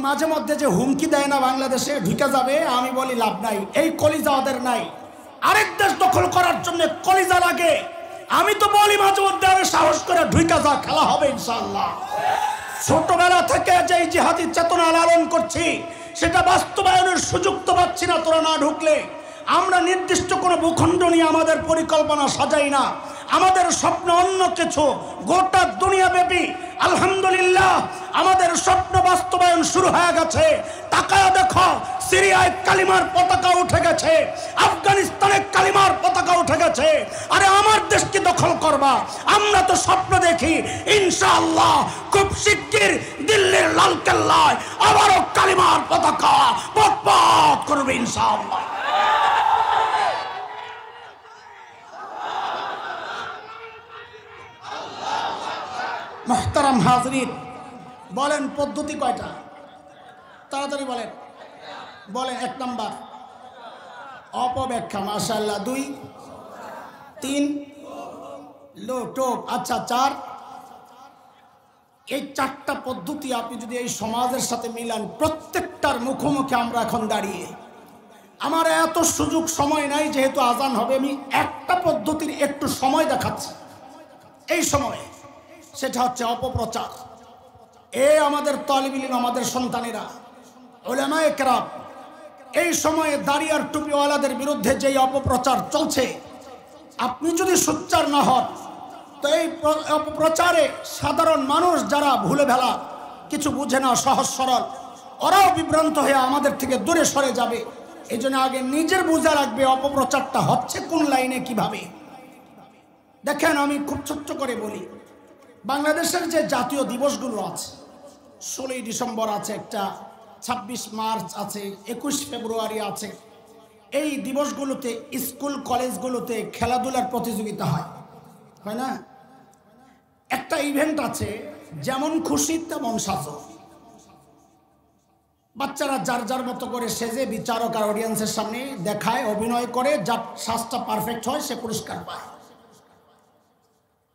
মাঝে মধ্যে যে হুমকি দেয় না বাংলাদেশে ঢুকে যাবে, আমি বলি লাভ নাই, এই কলিজা ওদের নাই। আরেক দেশ দখল করার জন্য কলিজা লাগে। আমি তো বলি মাঝে মধ্যে আরে সাহস করে ঢুকে যা, খেলা হবে ইনশাআল্লাহ। ছোটবেলা থেকে যে জিহাদি চেতনা লালন করছি সেটা বাস্তবায়নের সুযোগ তো পাচ্ছি না তোরা না ঢুকলে। আমরা নির্দিষ্ট কোনো ভূখণ্ড নিয়ে আমাদের পরিকল্পনা সাজাই না, আমাদের স্বপ্ন অন্য কিছু। গোটা দুনিয়াব্যাপী আলহামদুলিল্লাহ আমাদের স্বপ্ন বাস্তবায়ন শুরু হয়ে গেছে। তাকায় দেখো, সিরিয়ায় কালিমার পতাকা উঠে গেছে, আফগানিস্তানে কালিমার পতাকা উঠে গেছে। আরে আমার দেশকে দখল করবা? আমরা তো স্বপ্ন দেখি ইনশাআল্লাহ খুব শিগগির দিল্লির লালকেল্লায় আবারও কালিমার পতাকা পথ করবে ইনশাআল্লাহ। মুহতারাম হাজরিন, বলেন পদ্ধতি কয়টা? তাড়াতাড়ি বলেন। বলেন। 1 নাম্বার অপব্যাখ্যা, মাশাআল্লাহ। 2, 3 টোপ, আচ্ছা 4। এই 4টা পদ্ধতি আপনি যদি এই সমাজের সাথে মিলান, প্রত্যেকটার মুখোমুখি আমরা এখন দাঁড়িয়ে। আমার এত সুযোগ সময় নাই, যেহেতু আজান হবে, আমি একটা পদ্ধতির একটু সময় দেখাচ্ছি এই সময়ে। সেটা হচ্ছে অপপ্রচার। আমাদের তালিবুল ইলম, আমাদের সন্তানেরা, উলামায়ে কেরাম, এই সময়ে দাড়ি আর টুপিওয়ালাদের বিরুদ্ধে যেই অপপ্রচার চলছে, আপনি যদি সোচ্চার না হন তো এই অপপ্রচারে সাধারণ মানুষ যারা ভুলে ভেলা, কিছু বুঝে না, সহজ সরল, ওরাও বিভ্রান্ত হয়ে আমাদের থেকে দূরে সরে যাবে। এই জন্য আগে নিজের বোঝা রাখবে অপপ্রচারটা হচ্ছে কোন লাইনে, কিভাবে। দেখেন, আমি খুব ছোট্ট করে বলি, বাংলাদেশের যে জাতীয় দিবসগুলো আছে, 16ই ডিসেম্বর আছে একটা, 26 মার্চ আছে, 21 ফেব্রুয়ারি আছে। এই দিবসগুলোতে স্কুল কলেজগুলোতে খেলাধুলার প্রতিযোগিতা হয় না? একটা ইভেন্ট আছে, যেমন খুশি তেমন সাজো। বাচ্চারা যার যার মতো করে সেজে বিচারক আর অডিয়েন্সের সামনে দেখায়, অভিনয় করে, যার সাজটা পারফেক্ট হয় সে পুরস্কার পায়।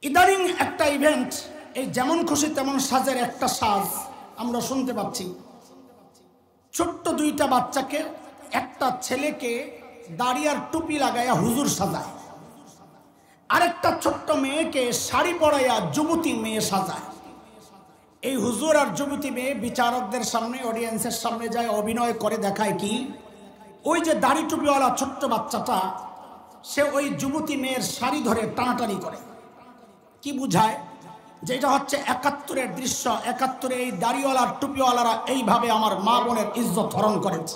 ইদানিং একটা ইভেন্ট, এই যেমন খুশি তেমন সাজের একটা সাজ আমরা শুনতে পাচ্ছি। ছোট্ট 2টা বাচ্চাকে, একটা ছেলেকে দাড়ি আর টুপি লাগাইয়া হুজুর সাজায়, আরেকটা ছোট্ট মেয়েকে শাড়ি পরাইয়া যুবতী মেয়ে সাজায়। এই হুজুর আর যুবতী মেয়ে বিচারকদের সামনে, অডিয়েন্সের সামনে যায়, অভিনয় করে দেখায় কি, ওই যে দাড়ি টুপিওয়ালা ছোট্ট বাচ্চাটা, সে ওই যুবতী মেয়ের শাড়ি ধরে টানাটানি করে। কি বুঝায়? যেটা হচ্ছে 71-এর দৃশ্য। 71-এ এই দাড়িওয়ালার টুপিওয়ালারা এইভাবে আমার মা বোনের ইজ্জত হরণ করেছে।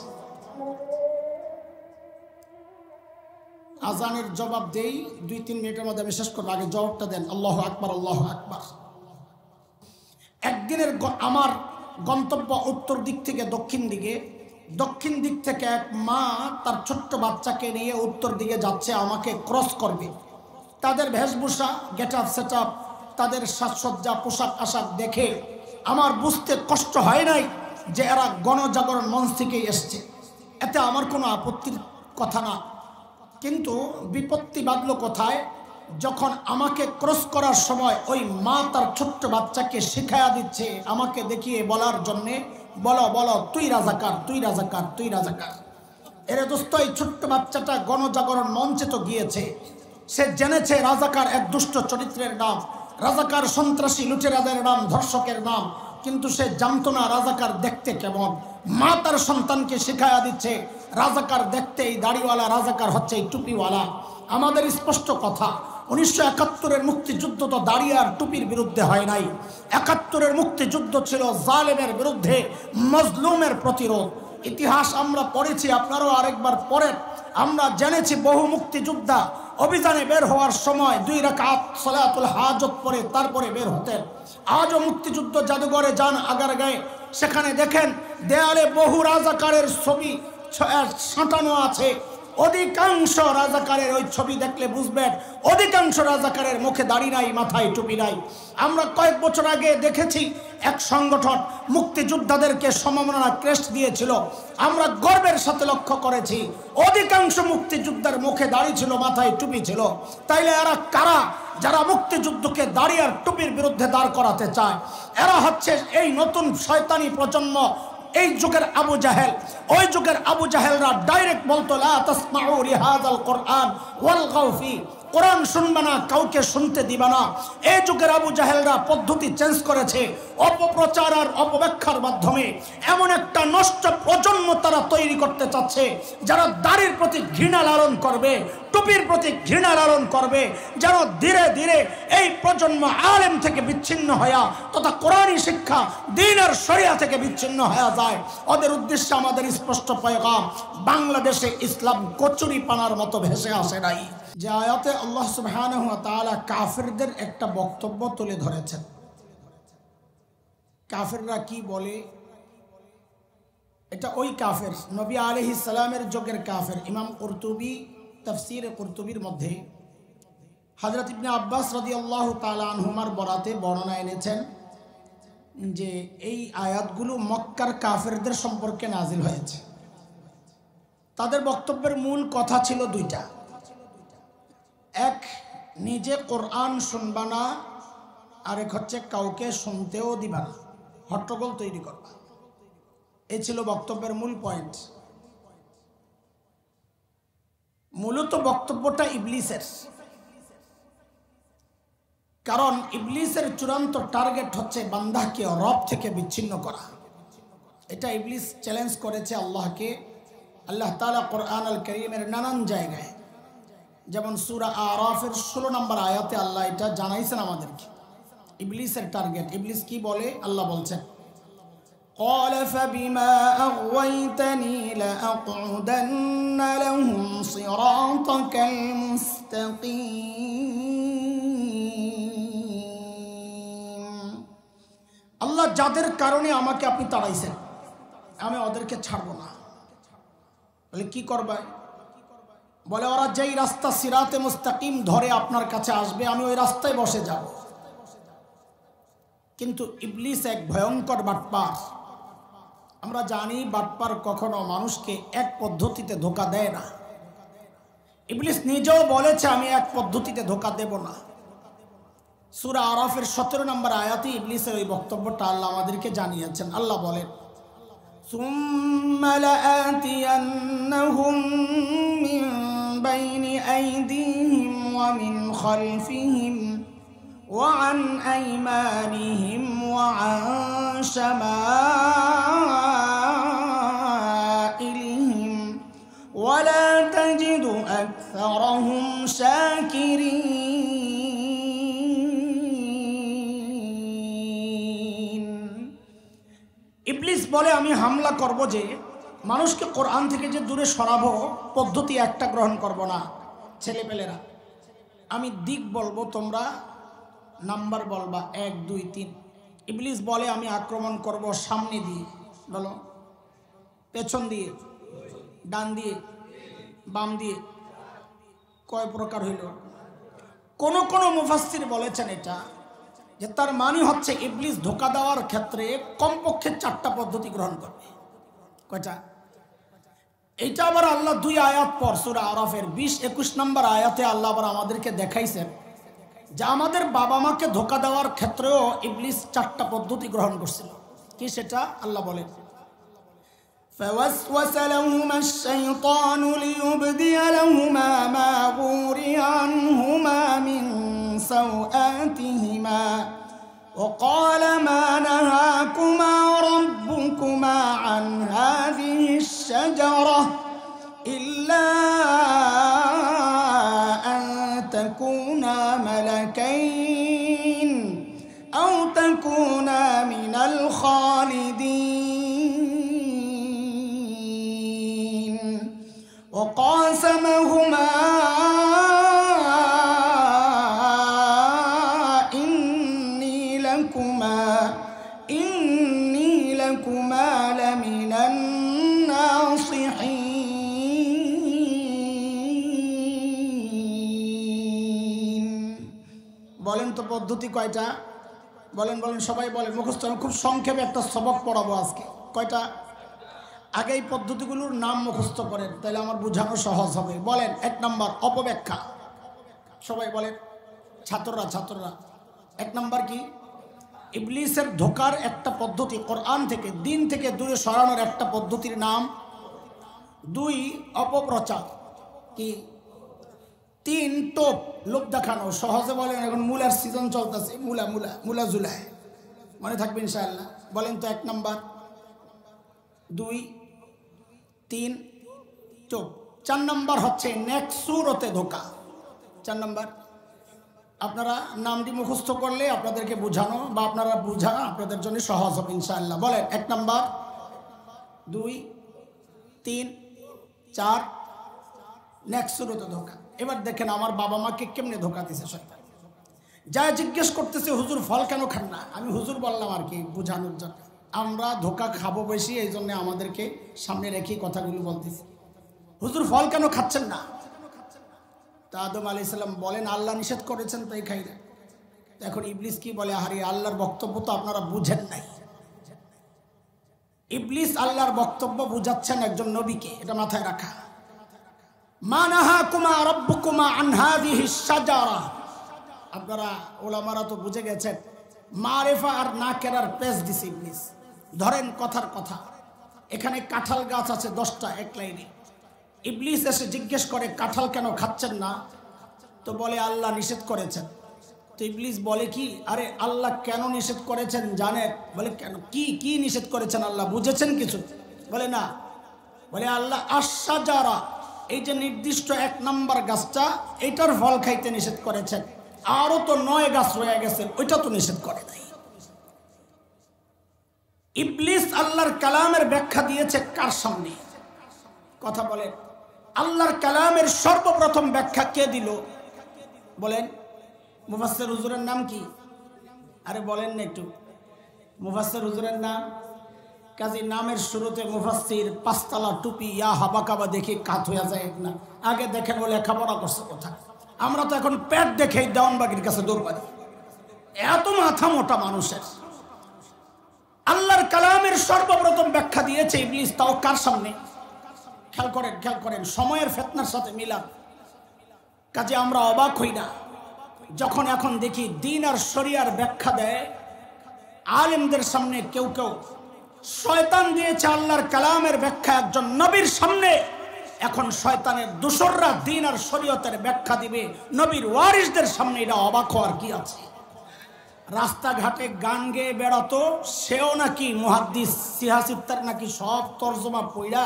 আজানের জবাব দেই, 2-3 মিনিটের মধ্যে আমি শেষ করবো, আগে জবাবটা দেন। আল্লাহু আকবার, আল্লাহু আকবার। একদিনের আমার গন্তব্য উত্তর দিক থেকে দক্ষিণ দিকে। দক্ষিণ দিক থেকে এক মা তার ছোট্ট বাচ্চাকে নিয়ে উত্তর দিকে যাচ্ছে, আমাকে ক্রস করবে। তাদের বেশভূষা, গেট আপ সেট আপ, তাদের সাজসজ্জা, পোশাক আশাক দেখে আমার বুঝতে কষ্ট হয় নাই যে এরা গণজাগরণ মঞ্চ থেকেই এসছে। এতে আমার কোনো আপত্তির কথা না, কিন্তু বিপত্তি বাঁধল কোথায়? যখন আমাকে ক্রস করার সময় ওই মা তার ছোট্ট বাচ্চাকে শিখাইয়া দিচ্ছে, আমাকে দেখিয়ে বলার জন্যে, বলো বলো তুই রাজাকার, তুই রাজাকার, তুই রাজাকার। এরে দোস্ত, এই ছোট্ট বাচ্চাটা গণজাগরণ মঞ্চে তো গিয়েছে, সে জেনেছে রাজাকার এক দুষ্ট চরিত্রের নাম, রাজাকার সন্ত্রাসী লুটেরাদের নাম, ধর্ষকের নাম, কিন্তু সে জানতো না রাজাকার দেখতে কেমন। মা তার সন্তানকে শিখাইয়া দিচ্ছে রাজাকার দেখতে এই দাড়িওয়ালা, রাজাকার হচ্ছে এই টুপিওয়ালা। আমাদের স্পষ্ট কথা, 1971-এর মুক্তিযুদ্ধ তো দাড়ি আর টুপির বিরুদ্ধে হয় নাই। 71-এর মুক্তিযুদ্ধ ছিল জালেমের বিরুদ্ধে, মজলুমের প্রতিরোধ। ইতিহাস আমরা পড়েছি, আপনারাও আরেকবার পড়েন। আমরা জেনেছি বহু মুক্তিযোদ্ধা অভিযানে বের হওয়ার সময় 2 রাকাত সালাতুল হাজত পড়ে তারপরে বের হতেন। আজও মুক্তিযুদ্ধ জাদুঘরে যান আগারগাঁয়ে, সেখানে দেখেন দেয়ালে বহু রাজাকারের ছবি সাঁটানো আছে। অধিকাংশ রাজাকারের ওই ছবি দেখলে বুঝবেন অধিকাংশ রাজাকারের মুখে দাড়ি নাই, মাথায় টুপি নাই। আমরা কয়েক বছর আগে দেখেছি এক সংগঠন মুক্তিযোদ্ধাদেরকে সম্মাননা ক্রেস্ট দিয়েছিল। আমরা গর্বের সাথে লক্ষ্য করেছি অধিকাংশ মুক্তিযোদ্ধার মুখে দাড়ি ছিল, মাথায় টুপি ছিল। তাইলে এরা কারা যারা মুক্তিযুদ্ধকে দাড়ি আর টুপির বিরুদ্ধে দাঁড় করাতে চায়? এরা হচ্ছে এই নতুন শয়তানি প্রজন্ম, এই যুগের আবু জাহেল, ওই যুগের আবু জাহেলরা ডাইরেক্ট বলতো লা তাসমাউ লিহাযাল কোরআন ওয়ালগাউ ফি, কোরআন শুনবে না, কাউকে শুনতে দিবে না। এই যুগের আবু জাহেলরা পদ্ধতি চেঞ্জ করেছে, অপপ্রচার আর অপব্যাখ্যার মাধ্যমে এমন একটা নষ্ট প্রজন্ম তারা তৈরি করতে চাচ্ছে, যারা দাড়ির প্রতি ঘৃণা লালন করবে, টুপির প্রতি ঘৃণা লালন করবে, যেন ধীরে ধীরে এই প্রজন্ম আলেম থেকে বিচ্ছিন্ন হয়ে তথা কোরআনী শিক্ষা দ্বীন আর শরিয়া থেকে বিচ্ছিন্ন হয়ে যায়। ওদের উদ্দেশ্যে আমাদের স্পষ্ট পয়গাম, বাংলাদেশে ইসলাম কচুরি পানার মতো ভেসে আসে নাই। যে আয়াতে আল্লাহ সুবহানাহু ওয়া তাআলা কাফিরদের একটা বক্তব্য তুলে ধরেছেন। কাফিররা কি বলে, এটা ওই কাফের নবী আলাইহিস সালামের যুগের কাফের। ইমাম কুরতুবী তাফসীরে কুরতুবীর মধ্যে হযরত ইবনে আব্বাস রাদিয়াল্লাহু তাআলা আনহুমার বরাতে বর্ণনা এনেছেন যে এই আয়াতগুলো মক্কার কাফেরদের সম্পর্কে নাজিল হয়েছে। তাদের বক্তব্যের মূল কথা ছিল দুইটা। এক, নিজে কোরআন শুনবা না, আরেক হচ্ছে কাউকে শুনতেও দিবা না, হট্টগোল তৈরি করবা। এই ছিল বক্তব্যের মূল পয়েন্ট। মূলত বক্তব্যটা ইবলিসের, কারণ ইবলিসের চূড়ান্ত টার্গেট হচ্ছে বান্দাকে রব থেকে বিচ্ছিন্ন করা। এটা ইবলিস চ্যালেঞ্জ করেছে আল্লাহকে। আল্লাহ তাআলা কোরআন আল কারীমের নানান জায়গায়, যেমন সূরা আরাফের 16 নম্বর আয়াতে আল্লাহ এটা জানাইছেন আমাদেরকে। ইবলিসের টার্গেট, ইবলিস কি বলে আল্লাহ বলছেন, قال فبما أغويتني لأقعدن لهم صراطك المستقيم। আল্লাহ যাদের কারণে আমাকে আপনি তাড়াইছেন, আমি ওদেরকে ছাড়বো না। বলে কি করবে? বলে ওরা যেই রাস্তা সিরাতে মুস্তাকিম ধরে আপনার কাছে আসবে, আমি ওই রাস্তায় বসে যাব। কিন্তু ইবলিস এক ভয়ঙ্কর বাটপার। আমরা জানি বাটপার কখনো মানুষকে এক পদ্ধতিতে ধোঁকা দেয় না। ইবলিস নিজেও বলেছে আমি এক পদ্ধতিতে ধোঁকা দেব না। সূরা আরাফের 17 নম্বর আয়াতে ইবলিসের ওই বক্তব্যটা আল্লাহ আমাদেরকে জানিয়েছেন। আল্লাহ বলেন, সুম্মা লাআতিয়ান্নাহুম মিন বাইনি আইদিহিম ওয়া মিন খালফিহিম ওয়া আন আইমানিহিম ওয়া আন শামাইলিহিম ওয়া লা তাজিদু আকসারাহুম শাকিরিন। ইবলিস বলে আমি হামলা করব, যে মানুষকে কোরআন থেকে যে দূরে সরাবো, পদ্ধতি একটা গ্রহণ করব না। ছেলেপেলেরা আমি দিক বলবো, তোমরা নাম্বার বলবা 1 2 3। ইবলিস বলে আমি আক্রমণ করব সামনে দিয়ে, বলো পেছন দিয়ে, ডান দিয়ে, বাম দিয়ে। কয় প্রকার হইল? কোন কোন মুফাসসির বলেছেন এটা যে তার মানে হচ্ছে ইবলিস ধোঁকা দেওয়ার ক্ষেত্রে কমপক্ষে 4টা পদ্ধতি গ্রহণ করবে। কয়টা? এইটা আবার আল্লাহ 2 আয়াত পর সূরা আরাফের 20-21 নম্বর আয়াতে আল্লাহ আবার আমাদেরকে দেখাইছেন যে আমাদের বাবা মাকে ধোঁকা দেওয়ার ক্ষেত্রেও ইবলিস 4টা পদ্ধতি গ্রহণ করছিল। কি সেটা আল্লাহ বলেন, فوسوس لهما الشيطان ليبدي لهما ما وري عنهما من سوآتهما وقال ما نهاكما ربكما عن هذه الشجرة إلا أن تكونا ملكين أو تكونا من الخالدين وقاسمهما إني لكما لمن الناصحين। বলেন তো পদ্ধতি কয়টা? বলেন বলেন, সবাই বলেন, মুখস্থ। খুব সংক্ষেপে একটা সবক পড়াবো আজকে। কয়টা? আগে এই পদ্ধতিগুলোর নাম মুখস্থ করেন, তাহলে আমার বোঝানো সহজ হবে। বলেন 1 নম্বর অপব্যাখ্যা। সবাই বলেন, ছাত্ররা 1 নম্বর কি? ইবলিসের ধোকার একটা পদ্ধতি কোরআন থেকে, দিন থেকে দূরে সরানোর একটা পদ্ধতির নাম 2 অপপ্রচার, কি 3 টোপ লোক দেখানো। সহজে বলেন, এখন মূলার সিজন চলতেছে, মূলা মূলা মূলা জুলাই, মনে থাকবে ইনশাআল্লাহ। বলেন তো 1 নাম্বার, 2, 3 টোপ। 4 নাম্বার হচ্ছে নেক্সুরতে ধোকা। 4 নাম্বার আপনারা নামটি মুখস্থ করলে আপনাদেরকে বোঝানো বা আপনারা বোঝা আপনাদের জন্য সহজ হবে ইনশাআল্লাহ। বলেন 1 নাম্বার, 2, 3, 4 নেক্সুরতে ধোকা। এবার দেখেন আমার বাবা মাকে কেমনে ধোকা দিছে শয়তান। যা জিজ্ঞেস করতেছে হুজুর ফল কেন খান না, আমি হুজুর বললাম আর কি বোঝানোর জন্য। আমরা ধোকা খাবো বেশি, এই জন্য আমাদেরকে সামনে রেখে কথাগুলো বলতেছি। হুজুর ফল কেন খাচ্ছেন না? তা আদম আলাইহিস সালাম বলেন আল্লাহ নিষেধ করেছেন তাই খাই না। এখন ইবলিস কি বলে, আরে আল্লাহর বক্তব্য তো আপনারা বুঝেন নাই। ইবলিস আল্লাহর বক্তব্য বুঝাচ্ছেন একজন নবীকে, এটা মাথায় রাখা। মা নাহাকুমা রাব্বুকুমা আন হাযিহিস শাজারা। আপনারা ওলামারা তো বুঝে গেছেন, মারিফা আর নাকেরার পেশ দিছে ইবলিস। ধরেন কথার কথা, এখানে কাঁঠাল গাছ আছে 10টা এক লাইনে। ইবলিস এসে জিজ্ঞেস করে কাঁঠাল কেন খাচ্ছেন না? তো বলে আল্লাহ নিষেধ করেছেন। তো ইবলিস বলে কি, আরে আল্লাহ কেন নিষেধ করেছেন জানেন? বলে কেন, কি নিষেধ করেছেন আল্লাহ, বুঝেছেন কিছু? বলে না। বলে আল্লাহ আশ-শাজারা, এই যে নির্দিষ্ট 1 নাম্বার গাছটা, এটার ফল খাইতে নিষেধ করেছেন। আরো তো 9 গাছ রয়ে গেছে, ওইটা তো নিষেধ করে নাই। ইবলিস আল্লাহর কালামের ব্যাখ্যা দিয়েছে কার সামনে? কথা বলেন, আল্লাহর কালামের সর্বপ্রথম ব্যাখ্যা কে দিল? বলেন, মুফাসসির হুজুরের নাম কি? আরে বলেন না একটু, মুফাসসির হুজুরের নাম? কাজী নামের শুরুতে মুফাসসির 5 তলা টুপি ইয়া হাবাকাবা দেখে কাত হয়ে যায় না। আগে দেখেন বলে লেখাপড়া করছে কোথায়। আমরা তো এখন পেট দেখেই দেওয়ানবাগির কাছে দৌড়বাড়ি, এত মাথা মোটা মানুষের। আল্লাহর কালামের সর্বপ্রথম ব্যাখ্যা দিয়েছে ইবলিস, তাও কার সামনে? খেয়াল করেন সময়ের ফিতনার সাথে মিলান। কাজে আমরা অবাক হই না যখন এখন দেখি দ্বীন আর শরিয়ার ব্যাখ্যা দেয় আলেমদের সামনে। কেউ শয়তান দিয়েছে আল্লাহর কালামের ব্যাখ্যা একজন নবীর সামনে। এখন শয়তানের দোসররা দ্বীন আর শরীয়তের ব্যাখ্যা দিবে নবীর ওয়ারিসদের সামনে। এটা অবাক হওয়ার কি আছে? রাস্তাঘাটে গান গেয়ে বেড়াতো, সেও নাকি মুহাদ্দিস, সিহাসিত্তার নাকি সব তর্জমা পইড়া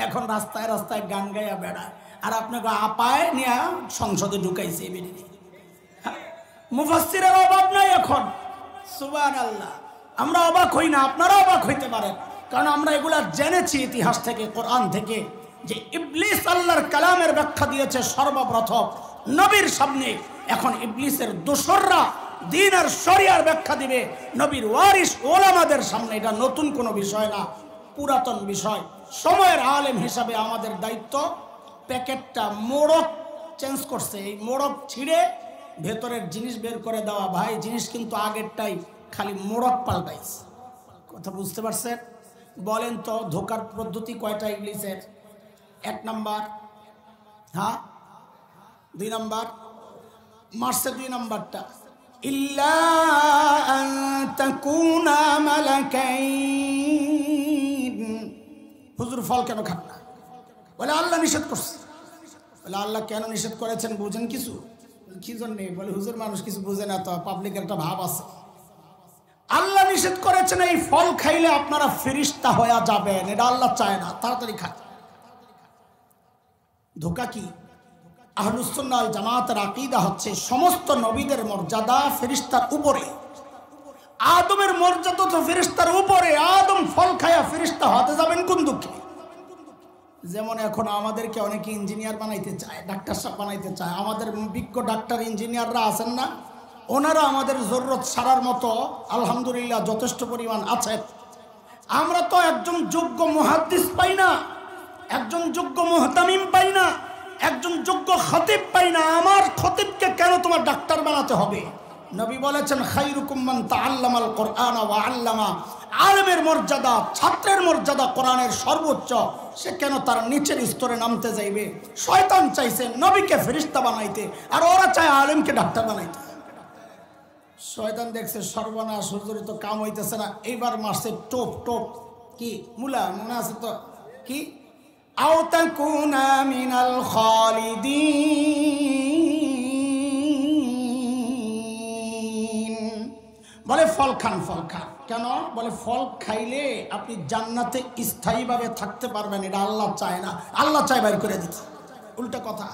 এখন রাস্তায় রাস্তায় গান গাইয়া বেড়ায়। আর আপনাকে আপায় নিয়ে সংসদে ঢুকাইছে। মুফাসসিরের অভাব নাই এখন, সুবহানাল্লাহ। আমরা অবাক হই না, আপনারা অবাক হইতে পারেন, কারণ আমরা এগুলা জেনেছি ইতিহাস থেকে, কোরআন থেকে, যে ইবলিস আল্লাহর কালামের ব্যাখ্যা দিয়েছে সর্বপ্রথম নবীর সামনে। এখন ইবলিসের দোসররা দ্বীন আর শরিয়ার ব্যাখ্যা দিবে নবীর ওয়ারিস ওলামাদের সামনে। এটা নতুন কোনো বিষয় না, পুরাতন বিষয়। সময়ের আলেম হিসাবে আমাদের দায়িত্ব প্যাকেটটা মোড়ক চেঞ্জ করছে, এই মোড়ক ছিঁড়ে ভেতরের জিনিস বের করে দেওয়া। ভাই জিনিস কিন্তু আগেরটাই, খালি মোড়ক পাল্টাইছে। কথা বুঝতে পারছেন? বলেন তো ধোকার পদ্ধতি কয়টা ইবলিসের? 1 নাম্বার, হ্যাঁ 2 নাম্বার, মারছে 2 নাম্বারটা, ইল্লা আন তাকুনা মালাকাইন। হুজুর ফল কেন খান না? বলে আল্লাহ নিষেধ করছে। বলে আল্লাহ কেন নিষেধ করেছেন বুঝেন কিছু? কি জন্যে? বলে হুজুর মানুষ কিছু বুঝে না তো, পাবলিকের একটা ভাব আছে। আল্লাহ নিষেধ করেছেন এই ফল খাইলে আপনারা ফেরেশতা হয়ে যাবেন, এটা আল্লাহ চায় না, তাড়াতাড়ি খান। ধোকা কি? আহলুস সুন্নাহ ওয়াল জামাতের আকীদা হচ্ছে সমস্ত নবীদের মর্যাদা ফেরেশতার উপরে। আদমের মর্যাদা তো ফেরেশতার উপরে। আদম ফল খায়া ফেরেশতা হতে যাবেন কোন দুঃখে? যেমন এখন আমাদেরকে অনেকে ইঞ্জিনিয়ার বানাইতে চায়, ডাক্তার সাহেব বানাইতে চায়। আমাদের বিজ্ঞ ডাক্তার ইঞ্জিনিয়াররা আছেন না, ওনারা আমাদের জরুরত সারার মতো আলহামদুলিল্লাহ যথেষ্ট পরিমাণ আছে। আমরা তো একজন যোগ্য মুহাদ্দিস পাই না, একজন যোগ্য মুহতামিম পাই না, একজন যোগ্য খতিব পাই না। আমার খতিবকে কেন তোমার ডাক্তার বানাতে হবে? নবী বলেছেন খায়রুকুম মান তাআল্লামাল কুরআনা ওয়া আল্লামা। আলেমের মর্যাদা, ছাত্রের মর্যাদা কোরআনের সর্বোচ্চ। সে কেন তার নিচের স্তরে নামতে যাইবে? শয়তান চাইছে নবীকে ফেরেশতা বানাইতে, আর ওরা চায় আলেমকে ডাক্তার বানাইতে। শয়তান দেখছে সর্বনাশ, হুজুর তো কাম হইতেছে না, এইবার মারছে টোপ টোপ। কি মুলা মনে আছে তো? কি আও তাকুনা মিনাল খালিদিন, বলে ফল খান ফল খান। কেন? বলে ফল খাইলে আপনি জান্নাতে স্থায়ীভাবে থাকতে পারবেন, এটা আল্লাহ চায় না, আল্লাহ চায় বাইর করে দিতে। উল্টা কথা,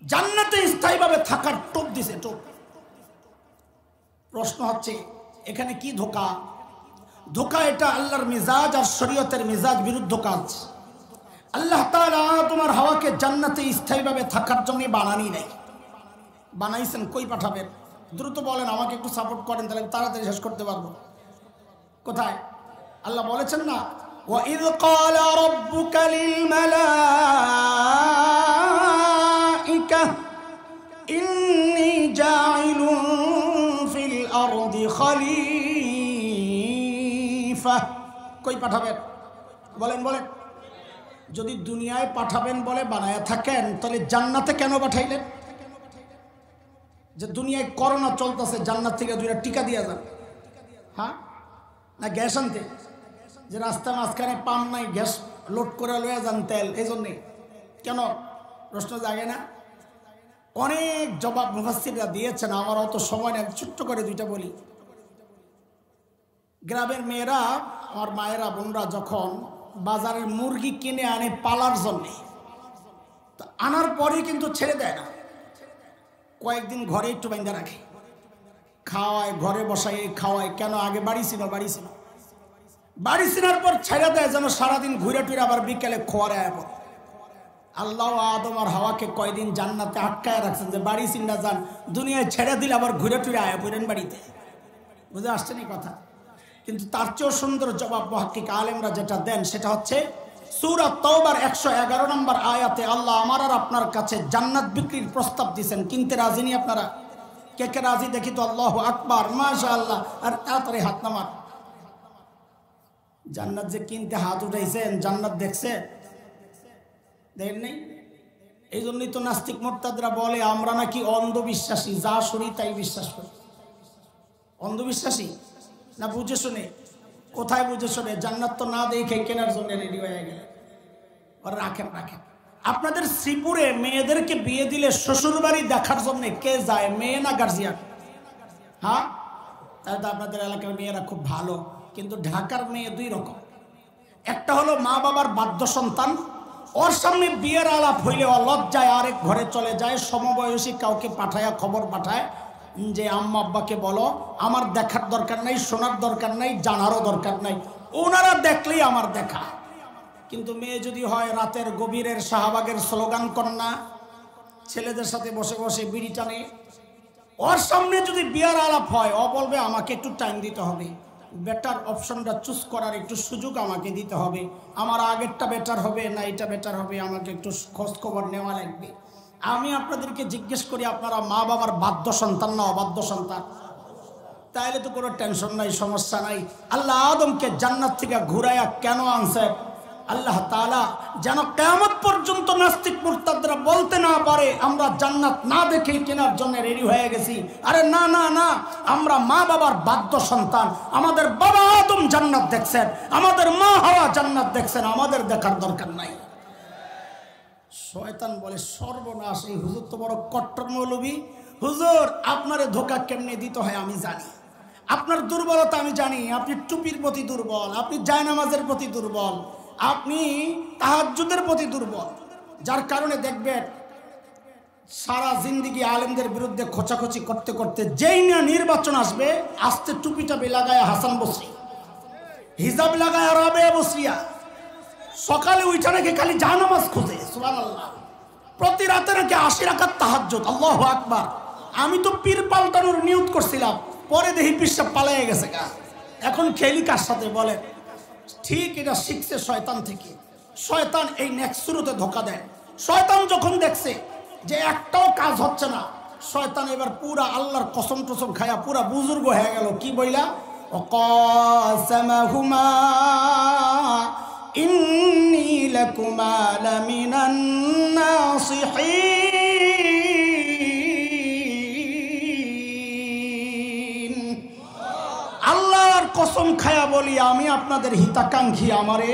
জান্নাতে স্থায়ীভাবে থাকার টোপ দিছে, টোপ। প্রশ্ন হচ্ছে এখানে কি ধোঁকা? ধোঁকা এটা আল্লাহর মিজাজ আর শরীয়তের মিজাজ বিরুদ্ধ কাজ। আল্লাহ তাআলা তোমার হাওয়াকে জান্নাতে স্থায়ীভাবে থাকার জন্য বানানি নাই, বানাইছেন। কই পাঠাবেন? দ্রুত বলেন, আমাকে একটু সাপোর্ট করেন, তাহলে তাড়াতাড়ি শেষ করতে পারবো। কোথায়? আল্লাহ বলেছেন না, ওয়াইয ক্বালা রাব্বুকা লিল মালাইকা ইন্নী জাইলুন ফিল আরদি খলিফা। কই পাঠাবেন? বলেন বলেন। যদি দুনিয়ায় পাঠাবেন বলে বানায়া থাকেন, তাহলে জান্নাতে কেন পাঠাইলেন? যে দুনিয়ায় করোনা চলতেছে, জান্নাত থেকে দুইটা টিকা দিয়া যান, হ্যাঁ না গ্যাস আনতে? যে রাস্তা মাঝখানে পাম নাই, গ্যাস লোড করে লয়ে যান তেল, এই জন্যে কেন? প্রশ্ন জাগে না? অনেক জবাব মুফাসসিররা দিয়েছেন, আমার অত সময় নেই, ছোট্ট করে দুইটা বলি। গ্রামের মেয়েরা, আমার মায়েরা বোনরা যখন বাজারের মুরগি কিনে আনে পালার জন্যে, তো আনার পরে কিন্তু ছেড়ে দেয় না, কয়েকদিন ঘরে একটু বাইন্ধা রাখে, খাওয়ায়, ঘরে বসায় খাওয়ায়। কেন? আগে বাড়ি ছিল, বাড়ি ছিল, বাড়ি ছিনার পর ছেড়ে দেয় যেন সারাদিন ঘুরে টুরে আবার বিকেলে খোয়ারে আয় পড়ে। আল্লাহ আদম আর হাওয়াকে কয়দিন জান্নাতে আটকায় রাখছেন যে বাড়ি চিন্তা যান, দুনিয়ায় ছেড়ে দিলে আবার ঘুরে টুরে আয়া পড়েন বাড়িতে। বুঝে আসছে না কথা? কিন্তু তার চেয়েও সুন্দর জবাব মুহাক্কিক আলেমরা যেটা দেন সেটা হচ্ছে সূরা তাওবার 111 নম্বর আয়াতে আল্লাহ আমার আর আপনার কাছে জান্নাত বিক্রির প্রস্তাব দিয়েছেন। কিনতে রাজি নি আপনারা? কে কে রাজি দেখি তো? আল্লাহু আকবার, মাশাআল্লাহ। আর তাড়াতাড়ি হাত নামান। জান্নাত যে কিনতে হাত উঠাইছেন, জান্নাত দেখছেন? দেখেন নাই? এই জন্যই তো নাস্তিক মোরতাদরা বলে আমরা নাকি অন্ধবিশ্বাসী, যা শুনি তাই বিশ্বাস করি। অন্ধবিশ্বাসী না বুঝে শুনে? কোথায় বুঝে শুনে? জান্নাত তো না দেখে কেনার জন্য রেডি হয়ে গেলে। রাখেন রাখেন। আপনাদের শ্রীপুরে মেয়েদেরকে বিয়ে দিলে শ্বশুর বাড়ি দেখার জন্য কে যায়, মেয়ে না গার্জিয়ান? হ্যাঁ, তাহলে তো আপনাদের এলাকার মেয়েরা খুব ভালো। কিন্তু ঢাকার মেয়ে দুই রকম। একটা হলো মা বাবার বাধ্য সন্তান, ওর সামনে বিয়ের আলাপ হইলে লজ্জায় আরেক ঘরে চলে যায়, সমবয়সী কাউকে পাঠায়, খবর পাঠায় যে আম্মা আব্বাকে বলো আমার দেখার দরকার নাই, শোনার দরকার নাই, জানারও দরকার নাই, ওনারা দেখলেই আমার দেখা। কিন্তু মেয়ে যদি হয় রাতের গভীরের শাহবাগের স্লোগান কন্যা, ছেলেদের সাথে বসে বসে বিড়ি টানে, ওর সামনে যদি বিয়ার আলাপ হয়, ও বলবে আমাকে একটু টাইম দিতে হবে, বেটার অপশনটা চুজ করার একটু সুযোগ আমাকে দিতে হবে, আমার আগেরটা বেটার হবে না এটা বেটার হবে, আমাকে একটু খোঁজ খবর নেওয়া লাগবে। আমি আপনাদেরকে জিজ্ঞেস করি, আপনারা মা বাবার বাধ্য সন্তান না অবাধ্য সন্তান? তাইলে তো কোনো টেনশন নাই, সমস্যা নাই। আল্লাহ আদমকে জান্নাত থেকে ঘুরাইয়া কেন আনছে? আল্লাহ তাআলা যেন কিয়ামত পর্যন্ত নাস্তিক মুরতাদরা বলতে না পারে আমরা জান্নাত না দেখে কেনার জন্য রেডি হয়ে গেছি। আরে না না না, আমরা মা বাবার বাধ্য সন্তান। আমাদের বাবা আদম জান্নাত দেখছেন, আমাদের মা হাওয়া জান্নাত দেখছেন, আমাদের দেখার দরকার নাই। শয়তান বলে সর্বনাশ, এই হুজুর তো বড় কট্টর মৌলবী। হুজুর আপনারে ধোঁকা কেমনে দিতে হয় আমি জানি, আপনার দুর্বলতা আমি জানি। আপনি টুপির প্রতি দুর্বল, আপনি জায়নামাজের প্রতি দুর্বল, আপনি তাহাজ্জুদের প্রতি দুর্বল, যার কারণে দেখবেন সারা জিন্দিগি আলেমদের বিরুদ্ধে খোঁচাখুচি করতে করতে যেই না নির্বাচন আসবে, আস্তে টুপি টাপি লাগায় হাসান বসরি, হিজাব লাগায় রাবেয়া বসরিয়া, সকালে উঠে নাকি খালি জায়নামাজ খোঁজে, সুবহানাল্লাহ। প্রতি রাতে নাকি 80 রাকাত তাহাজ্জুদ, আল্লাহু আকবার। আমি তো পীর পাল্টানোর নিয়ত করছিলাম, পরে দেখি পীরটা পালাইয়া গেছে গা। এখন খেলি কার সাথে বলে? ঠিক এটা শিখছে শয়তান থেকে। শয়তান এই নেক্সট শুরুতে ধোঁকা দেয়। শয়তান যখন দেখছে যে একটাও কাজ হচ্ছে না, শয়তান এবার পুরা আল্লাহর কসম টসম খায়া পুরা বুজুর্গ হয়ে গেল। কি বইলা? ওয়াকাসামাহুমা ইন্নী লাকুমা লামিনান নাসিহিন। বলি আমি আপনাদের হিতাকাঙ্ক্ষী, আমারে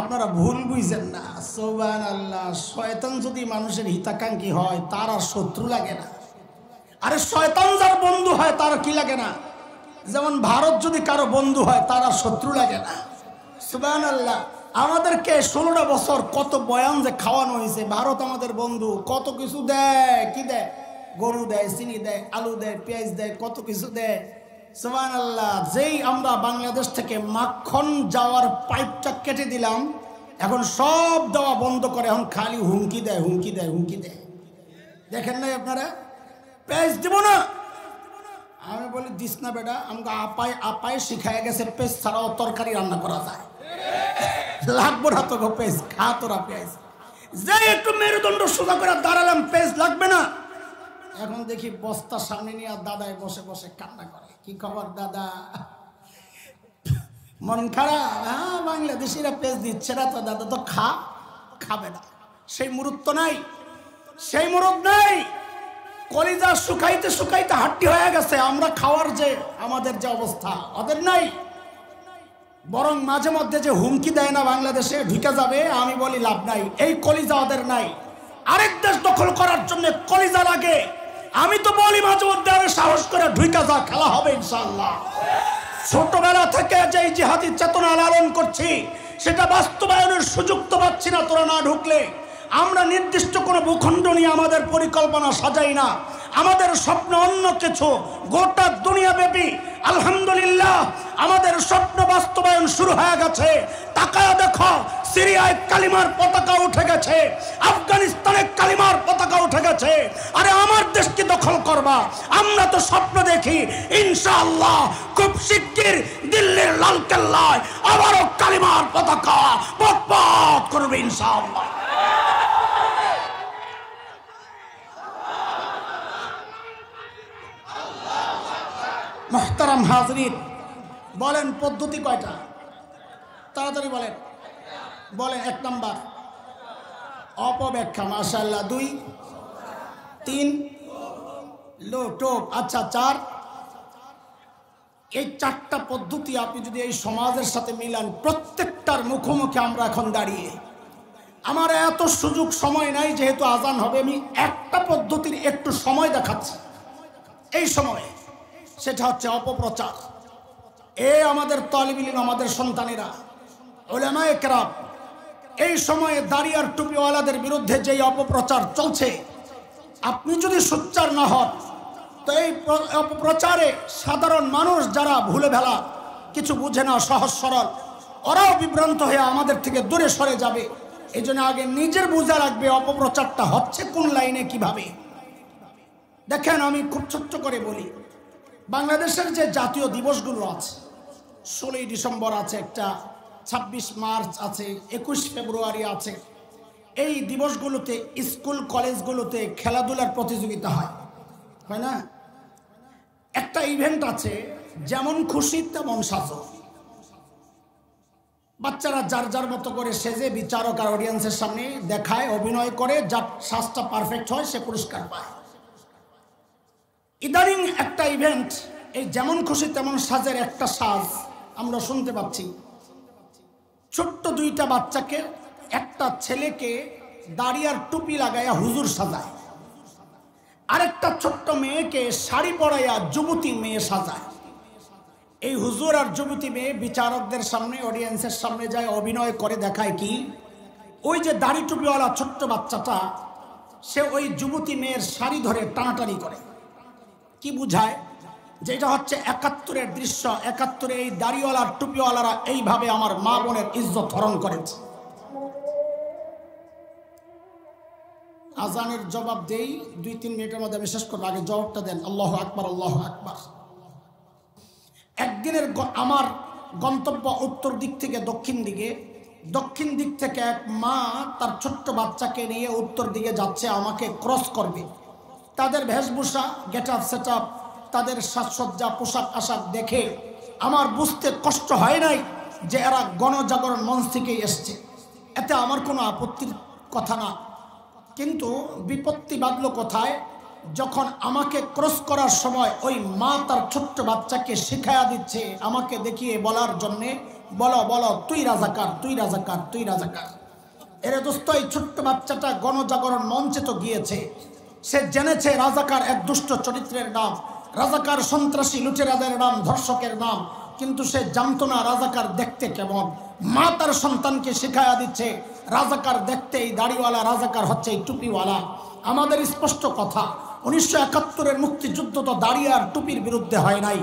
আপনারা ভুল বুঝেন না। সুবহানাল্লাহ। শয়তান যদি মানুষের হিতাকাঙ্ক্ষী হয় তার আর শত্রু লাগে না। আরে শয়তান যার বন্ধু হয় তার কি লাগে না? যেমন ভারত যদি কারো বন্ধু হয় তার আর শত্রু লাগে না। সুবহানাল্লাহ। আমাদেরকে 16টা বছর কত বয়ান যে খাওয়ানো হয়েছে, ভারত আমাদের বন্ধু, কত কিছু দেয়। কি দেয়? গরু দেয়, চিনি দেয়, আলু দেয়, পেঁয়াজ দেয়, কত কিছু দেয়। সুবহানাল্লাহ। যেই আমরা বাংলাদেশ থেকে মাখন যাওয়ার পাইপটা কেটে দিলাম, এখন সব দেওয়া বন্ধ করে, এখন খালি হুমকি দেয়, হুমকি দেয়, হুমকি দেয়। দেখেন নাই আপনারা? পেঁয়াজ দিব না। আমি বলি দিস না বেটা, আমাকে আপায় শিখায় গেছে পেঁয়াজ ছাড়াও তরকারি রান্না করা যায়। লাগবো না তো পেঁয়াজ, খা তোরা পেঁয়াজ। যে একটু মেরুদণ্ড সোজা করে দাঁড়ালাম, পেঁয়াজ লাগবে না। এখন দেখি বস্তা সামনে নিয়ে দাদায় বসে বসে কান্না করে। কি খবর দাদা? মন খারাপ? হ্যাঁ, বাংলাদেশিরা পেঁয়াজ দিচ্ছে না তো দাদা, তো খাবে না। সেই মুরুদ তো নাই, সেই মুরুদ নাই। কলিজা শুকাইতে শুকাইতে হাড্ডি হয়ে গেছে। আমরা খাওয়ার যে আমাদের যে অবস্থা, ওদের নাই। বরং মাঝে মধ্যে যে হুমকি দেয় না বাংলাদেশে ঢুকে যাবে, আমি বলি লাভ নাই, এই কলিজা ওদের নাই। আরেক দেশ দখল করার জন্য কলিজা লাগে। আমি তো বলি মাঝে মধ্যে আরে সাহস করে ঢুকে যা, খেলা হবে ইনশাআল্লাহ। ছোটবেলা থেকে যে জিহাদি চেতনা লালন করছি সেটা বাস্তবায়নের সুযোগ তো পাচ্ছি না তোরা না ঢুকলে। আমরা নির্দিষ্ট কোনো ভূখণ্ড নিয়ে আমাদের পরিকল্পনা সাজাই না, আমাদের স্বপ্ন অন্য কিছু। গোটা দুনিয়াব্যাপী আলহামদুলিল্লাহ আমাদের স্বপ্ন বাস্তবায়ন শুরু হয়ে গেছে। তাকায় দেখো, সিরিয়ায় কালিমার পতাকা উঠে গেছে, আফগানিস্তানে কালিমার পতাকা উঠে গেছে। আরে আমার দেশকে দখল করবা? আমরা তো স্বপ্ন দেখি ইনশাআল্লাহ খুব শিগগির দিল্লির লালকেল্লায় আবারও কালিমার পতাকা পথ করবে ইনশাআল্লাহ। মুহতারাম হাজরিন, বলেন পদ্ধতি কয়টা? তাড়াতাড়ি বলেন। বলেন। 1 নাম্বার অপব্যাখ্যা, মাশাআল্লাহ। 2, 3 টোপ, আচ্ছা 4। এই 4টা পদ্ধতি আপনি যদি এই সমাজের সাথে মিলান, প্রত্যেকটার মুখোমুখি আমরা এখন দাঁড়িয়ে। আমার এত সুযোগ সময় নাই, যেহেতু আজান হবে, আমি একটা পদ্ধতির একটু সময় দেখাচ্ছি এই সময়ে। সেটা হচ্ছে অপপ্রচার। আমাদের তালিবুল ইলম, আমাদের সন্তানেরা, উলামায়ে কেরাম, এই সময়ে দাড়ি আর টুপিওয়ালাদের বিরুদ্ধে যেই অপপ্রচার চলছে, আপনি যদি সোচ্চার না হন তো এই অপপ্রচারে সাধারণ মানুষ যারা ভুলে ভেলা, কিছু বুঝে না, সহজ সরল, ওরাও বিভ্রান্ত হয়ে আমাদের থেকে দূরে সরে যাবে। এই জন্য আগে নিজের বোঝা রাখবে অপপ্রচারটা হচ্ছে কোন লাইনে, কিভাবে। দেখেন, আমি খুব ছোট্ট করে বলি, বাংলাদেশের যে জাতীয় দিবসগুলো আছে, 16ই ডিসেম্বর আছে একটা, 26 মার্চ আছে, 21 ফেব্রুয়ারি আছে। এই দিবসগুলোতে স্কুল কলেজগুলোতে খেলাধুলার প্রতিযোগিতা হয় না? একটা ইভেন্ট আছে, যেমন খুশি তেমন সাজো। বাচ্চারা যার যার মতো করে সেজে বিচারক আর অডিয়েন্সের সামনে দেখায়, অভিনয় করে, যার সাজটা পারফেক্ট হয় সে পুরস্কার পায়। ইদানিং একটা ইভেন্ট, এই যেমন খুশি তেমন সাজের একটা সাজ আমরা শুনতে পাচ্ছি। ছোট্ট 2টা বাচ্চাকে, একটা ছেলেকে দাড়ি আর টুপি লাগাইয়া হুজুর সাজায়, আরেকটা ছোট্ট মেয়েকে শাড়ি পরাইয়া যুবতী মেয়ে সাজায়। এই হুজুর আর যুবতী মেয়ে বিচারকদের সামনে, অডিয়েন্সের সামনে যায়, অভিনয় করে দেখায় কি, ওই যে দাড়ি টুপিওয়ালা ছোট্ট বাচ্চাটা, সে ওই যুবতী মেয়ের শাড়ি ধরে টানাটানি করে। কি বুঝায়? যেটা হচ্ছে 71-এর দৃশ্য। 71-এ এই দাড়িওয়ালার টুপিওয়ালারা এইভাবে আমার মা বোনের ইজ্জত হরণ করেছে। আজানের জবাব দেই, 2-3 মিনিটের মধ্যে আমি শেষ করবো, আগে জবাবটা দেন। আল্লাহু আকবার, আল্লাহু আকবার। একদিনের আমার গন্তব্য উত্তর দিক থেকে দক্ষিণ দিকে। দক্ষিণ দিক থেকে এক মা তার ছোট্ট বাচ্চাকে নিয়ে উত্তর দিকে যাচ্ছে, আমাকে ক্রস করবে। তাদের বেশভূষা, গেট আপ সেট আপ, তাদের সাজসজ্জা, পোশাক আশাক দেখে আমার বুঝতে কষ্ট হয় নাই যে এরা গণজাগরণ মঞ্চ থেকেই এসছে। এতে আমার কোনো আপত্তির কথা না, কিন্তু বিপত্তি বাঁধল কোথায়? যখন আমাকে ক্রস করার সময় ওই মা তার ছোট্ট বাচ্চাকে শিখায়া দিচ্ছে আমাকে দেখিয়ে বলার জন্যে, বলো বলো তুই রাজাকার, তুই রাজাকার, তুই রাজাকার। এরে দোস্ত, এই ছোট্ট বাচ্চাটা গণজাগরণ মঞ্চে তো গিয়েছে, সে জেনেছে রাজাকার এক দুষ্ট চরিত্রের নাম, রাজাকার সন্ত্রাসী লুটেরাদের নাম, ধর্ষকের নাম, কিন্তু সে জানতো না রাজাকার দেখতে কেমন। মা তার সন্তানকে শিখায়া দিচ্ছে রাজাকার দেখতে এই দাড়িওয়ালা, রাজাকার হচ্ছে এই টুপিওয়ালা। আমাদের স্পষ্ট কথা, 1971-এর মুক্তিযুদ্ধ তো দাড়ি আর টুপির বিরুদ্ধে হয় নাই।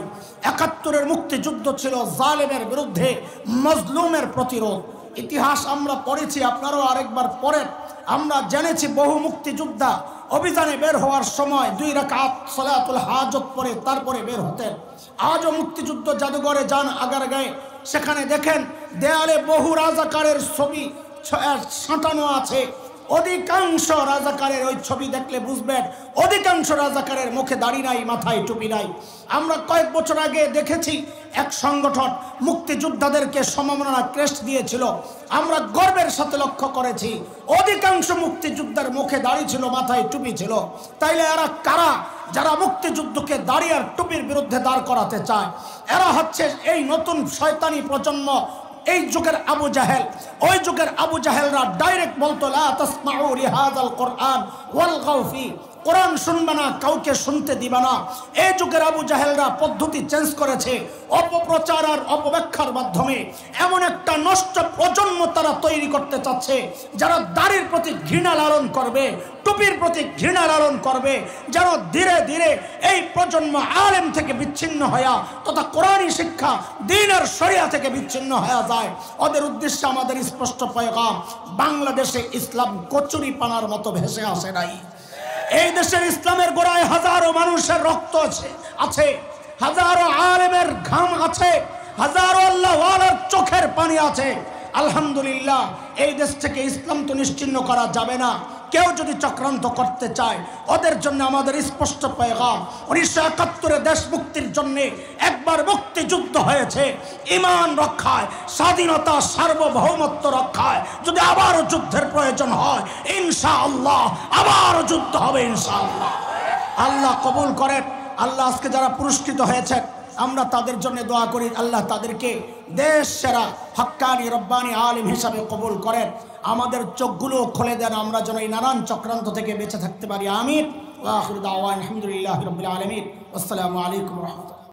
71-এর মুক্তিযুদ্ধ ছিল জালেমের বিরুদ্ধে, মজলুমের প্রতিরোধ। ইতিহাস আমরা পড়েছি, আপনারাও আরেকবার পড়েন। আমরা জেনেছি বহু মুক্তিযোদ্ধা অভিযানে বের হওয়ার সময় 2 রাকাত সালাতুল হাজত পড়ে তারপরে বের হতেন। আজও মুক্তিযুদ্ধ জাদুঘরে যান আগারগাঁয়ে, সেখানে দেখেন দেয়ালে বহু রাজাকারের ছবি সাঁটানো আছে। অধিকাংশ রাজাকারের ওই ছবি দেখলে বুঝবেন অধিকাংশ রাজাকারের মুখে দাড়ি নাই, মাথায় টুপি নাই। আমরা কয়েক বছর আগে দেখেছি এক সংগঠন মুক্তিযোদ্ধাদেরকে সম্মাননা ক্রেস্ট দিয়েছিল। আমরা গর্বের সাথে লক্ষ্য করেছি অধিকাংশ মুক্তিযোদ্ধার মুখে দাড়ি ছিল, মাথায় টুপি ছিল। তাইলে এরা কারা যারা মুক্তিযুদ্ধকে দাড়ি আর টুপির বিরুদ্ধে দাঁড় করাতে চায়? এরা হচ্ছে এই নতুন শয়তানি প্রজন্ম, এই যুগের আবু জাহেল। ওই যুগের আবু জাহেলরা ডাইরেক্ট বলতো লা তাসমাউ লিহাযাল কুরআন ওয়ালগাউ ফি, কোরআন শুনবে না, কাউকে শুনতে দিবে না। এই যুগের আবু জাহেলরা পদ্ধতি চেঞ্জ করেছে, অপপ্রচার আর অপব্যাখ্যার মাধ্যমে এমন একটা নষ্ট প্রজন্ম তারা তৈরি করতে চাচ্ছে যারা দাড়ির প্রতি ঘৃণা লালন করবে, টুপির প্রতি ঘৃণা লালন করবে, যেন ধীরে ধীরে এই প্রজন্ম আলেম থেকে বিচ্ছিন্ন হয়ে তথা কোরআনী শিক্ষা দ্বীন আর শরিয়া থেকে বিচ্ছিন্ন হয়ে যায়। ওদের উদ্দেশ্যে আমাদের স্পষ্ট পয়গাম, বাংলাদেশে ইসলাম কচুরি পানার মতো ভেসে আসে নাই। এই দেশের ইসলামের গোড়ায় হাজারো মানুষের রক্ত আছে, হাজারো আলেমের ঘাম আছে, হাজারো আল্লাহওয়ালার চোখের পানি আছে। আলহামদুলিল্লাহ, এই দেশ থেকে ইসলাম তো নিশ্চিহ্ন করা যাবে না। কেউ যদি চক্রান্ত করতে চায় ওদের জন্য আমাদের স্পষ্ট পয়গাম, 1971-এ দেশ মুক্তির জন্য একবার মুক্তিযুদ্ধ হয়েছে, ঈমান রক্ষায়, স্বাধীনতা সার্বভৌমত্ব রক্ষায় যদি আবারও যুদ্ধের প্রয়োজন হয় ইনশাআল্লাহ আবারও যুদ্ধ হবে ইনশাআল্লাহ। আল্লাহ কবুল করেন। আল্লাহ আজকে যারা পুরস্কৃত হয়েছে আমরা তাদের জন্য দোয়া করি, আল্লাহ তাদেরকে দেশ সেরা হক্কানি রব্বানি আলিম হিসাবে কবুল করেন। আমাদের চোখগুলো খুলে দেন, আমরা যেন এই নানান চক্রান্ত থেকে বেঁচে থাকতে পারি। আমিন। ওয়া আখিরু দাওয়ানা আলহামদুলিল্লাহি রাব্বিল আলামিন। আসসালামু আলাইকুম ওয়া রাহমাতুল্লাহ।